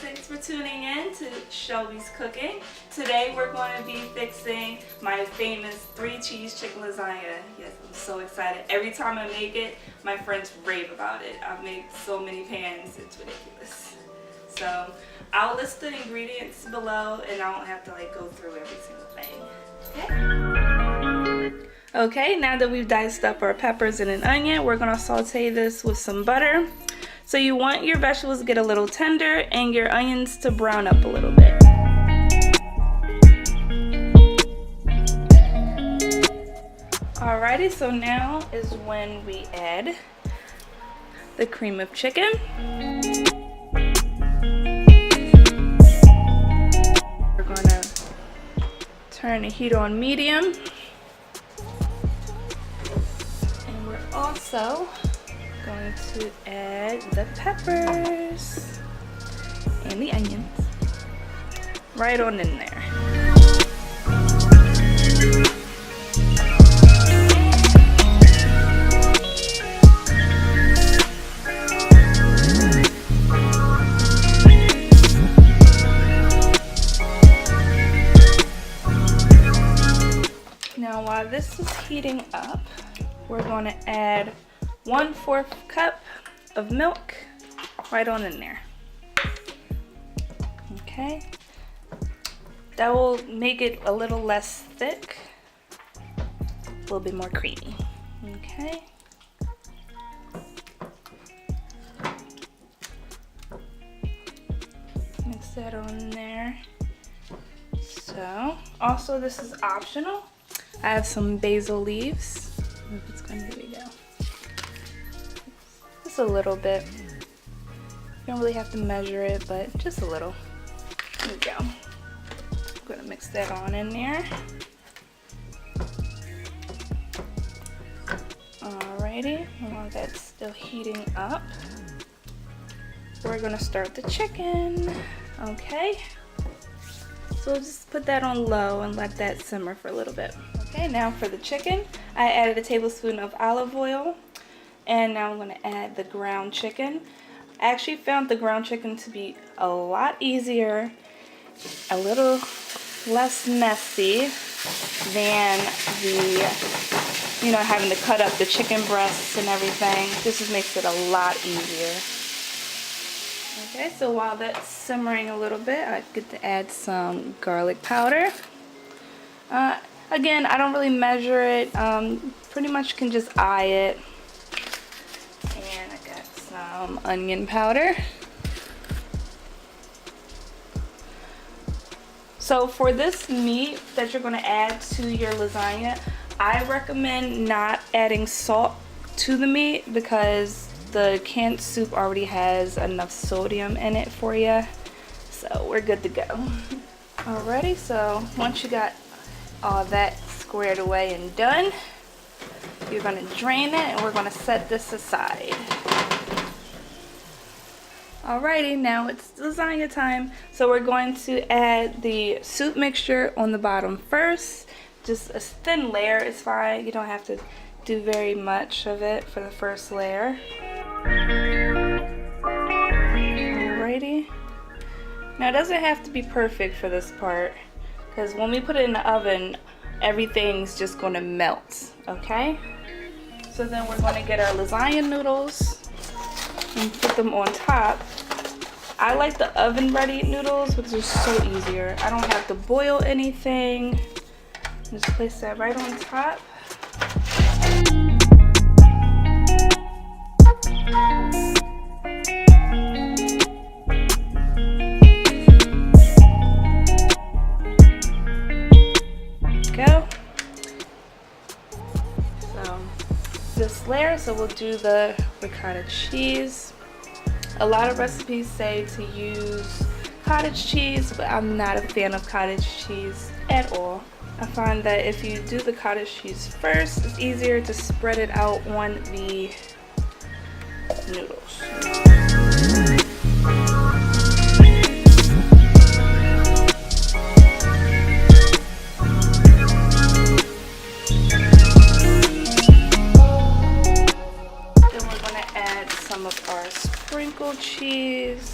Thanks for tuning in to Shelby's Cooking. Today we're going to be fixing my famous 3-cheese chicken lasagna. Yes, I'm so excited. Every time I make it, my friends rave about it. I've made so many pans, it's ridiculous. So I'll list the ingredients below and I don't have to go through every single thing. Okay, now that we've diced up our peppers and an onion, we're going to saute this with some butter. So you want your vegetables to get a little tender and your onions to brown up a little bit. Alrighty, so now is when we add the cream of chicken. We're going to turn the heat on medium. And we're also going to add the peppers and the onions right on in there. Now while this is heating up, we're going to add 1/4 cup of milk right on in there. Okay, that will make it a little less thick, a little bit more creamy. Okay, mix that on there. So also, this is optional. I have some basil leaves. If it's going to, here we go. Just a little bit. You don't really have to measure it, but just a little. There we go. I'm going to mix that on in there. Alrighty, and while that's still heating up, we're going to start the chicken. Okay, so we'll just put that on low and let that simmer for a little bit. Okay, now for the chicken, I added a tablespoon of olive oil. And now I'm going to add the ground chicken. I actually found the ground chicken to be a lot easier, a little less messy than the, having to cut up the chicken breasts and everything. This just makes it a lot easier. Okay, so while that's simmering a little bit, I get to add some garlic powder. Again, I don't really measure it. Pretty much can just eye it. And I got some onion powder. So for this meat that you're going to add to your lasagna, I recommend not adding salt to the meat because the canned soup already has enough sodium in it for you. So we're good to go. Alrighty, so once you got all that squared away and done, you're going to drain it and we're going to set this aside. Alrighty, now it's lasagna time. So we're going to add the soup mixture on the bottom first. Just a thin layer is fine. You don't have to do very much of it for the first layer. Alrighty. Now it doesn't have to be perfect for this part, because when we put it in the oven, everything's just going to melt, okay? So then we're going to get our lasagna noodles and put them on top. I like the oven ready noodles because they're so easier. I don't have to boil anything. Just place that right on top. Go. So this layer, so we'll do the ricotta cheese. A lot of recipes say to use cottage cheese, but I'm not a fan of cottage cheese at all. I find that if you do the cottage cheese first, it's easier to spread it out on the noodles. Then we're going to add some of our sprinkled cheese.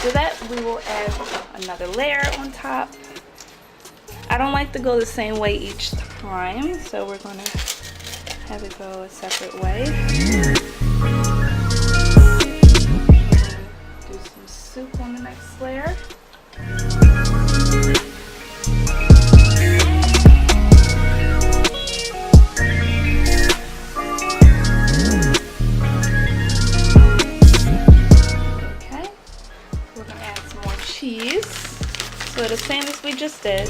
After that, we will add another layer on top. I don't like to go the same way each time, so we're gonna have it go a separate way. Do some soup on the next layer. Okay, we're gonna add some more cheese. So the same as we just did.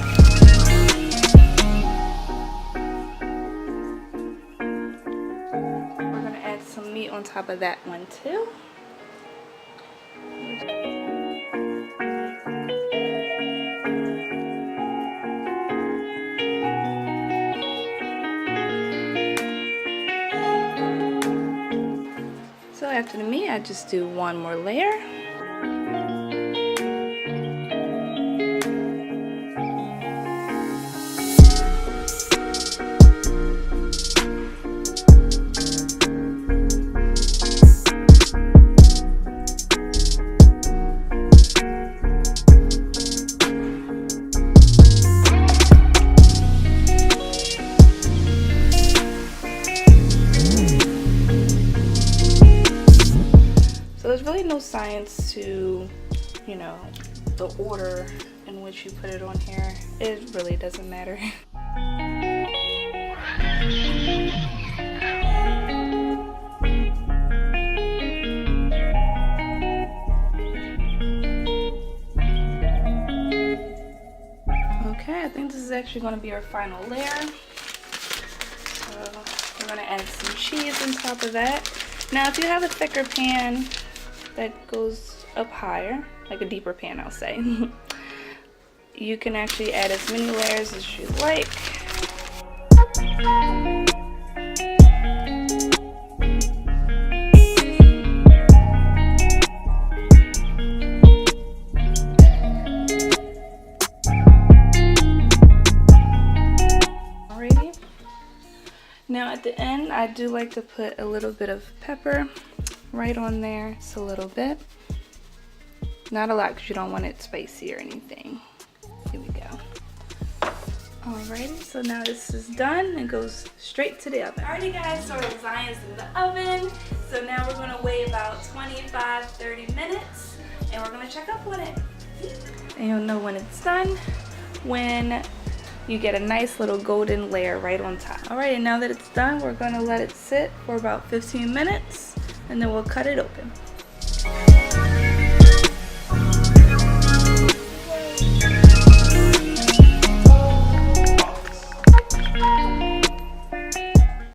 We're gonna add some meat on top of that one too. So after the meat, I just do one more layer. There's really no science to, you know, the order in which you put it on here. It really doesn't matter. Okay, I think this is actually going to be our final layer. So we're going to add some cheese on top of that. Now, if you have a thicker pan that goes up higher, like a deeper pan, I'll say, you can actually add as many layers as you like. Alrighty. Now at the end, I do like to put a little bit of pepper right on there, just a little bit. Not a lot because you don't want it spicy or anything. Here we go. Alrighty, so now this is done. It goes straight to the oven. Alrighty guys, so our lasagna is in the oven. So now we're gonna wait about 25-30 minutes and we're gonna check up on it. And you'll know when it's done when you get a nice little golden layer right on top. Alrighty, now that it's done, we're gonna let it sit for about 15 minutes and then we'll cut it open.